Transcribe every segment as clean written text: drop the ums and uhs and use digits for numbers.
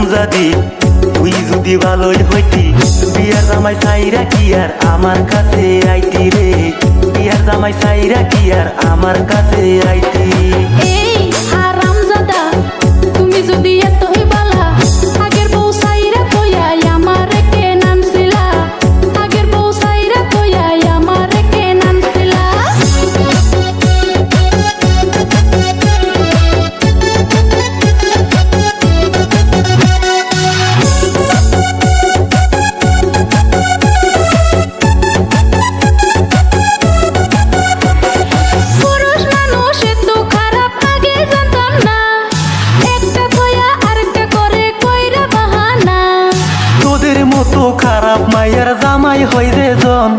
হারামজাদি তুই যদি ভালোই হইতি বিয়ার জামাই সাইরা কি আর আমার কাছে আইতি রে বিয়ার জামাই সাইরা কি আর আমার কাছে আইতি এই হারামজাদা তুমি যদি এতই বালা আগের বউ সাইরা কইয়া আমারে কেন আনছিলা আগের বউ সাইরা কইয়া আমারে কেন আনছিলা পুরুষ মানুষ এত খারাপ আগে জানতাম না একটা কইয়া আরেকটা করে কইরা বাহানা তোদের মতো খারাপ মায়ের জামাই হই রে জন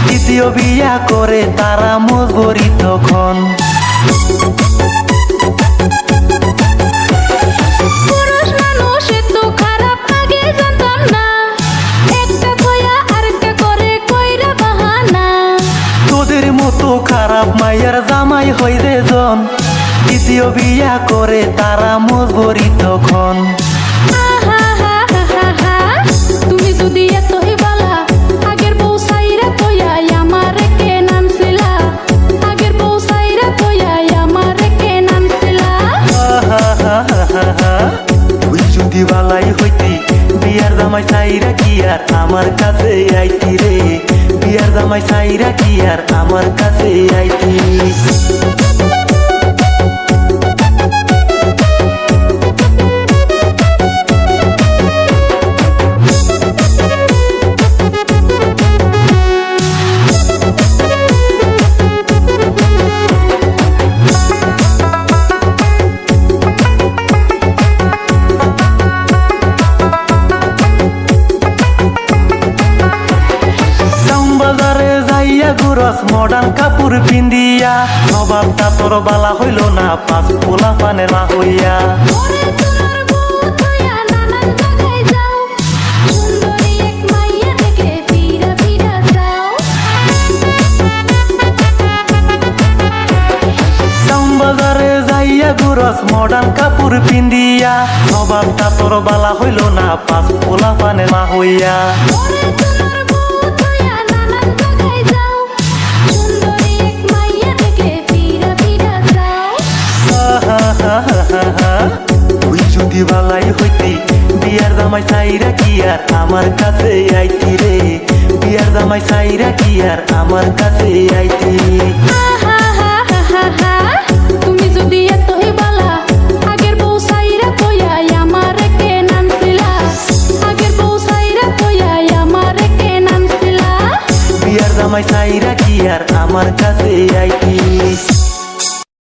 দ্বিতীয় বিয়া করে তারা মজবুরি তখন পুরুষ মানুষ এত খারাপ আগে জানতাম না একটা কইয়া আরেকটা করে কইরা বাহানা তোদের মতো খারাপ মায়ের জামাই হই রে জন দ্বিতীয় বিয়া করে তারা মজবুরি তখন আহা হা হা হা হা তুমি যদি এতই বালা আগের বউ সাইরা কইয়া আমারে কেন আনছিলা আগের বউ সাইরা কইয়া আমারে কেন আনছিলা তুই যদি বালাই হইতি বিয়ার জামাই সাইরা কি আর আমার কাছে আইতি রে বিয়ার জামাই সাইরা কি আর আমার কাছে আইতি বাজারে যাইয়া গুরস মডার্ন কাপড় পিন্দিয়া নবাবটা তোর বালা হইল না পাঁচ পোলা পানের মা হইয়া ওরে তোমার বউ কইয়া নানান জায়গায় যাও সুন্দরী এক মাইয়া দেখে ফিরা ফিরা যাও টাউন বাজারে যাইয়া গুরস মডার্ন কাপড় পিন্দিয়া নবাবটা তোর বালা হইল না পাঁচ পোলা পানের মা হইয়া ওরে তোমার বউ কইয়া নানান জায়গায় যাও সুন্দরী এক মাইয়া দেখে ফিরা ফিরা যাও তুই যদি বালাই হইতি বিয়ার জামাই সাইরা কি আর আমার কাছে আইতি রে বিয়ার জামাই সাইরা কি আর আমার কাছে আইতি আহা হা হা হা হা তুমি যদি এতই বালা আগের বউ সাইরা কইয়া আমারে কেন আনছিলা আগের বউ সাইরা কইয়া আমারে কেন আনছিলা বিয়ার জামাই সাইরা কি আর আমার কাছে আইতি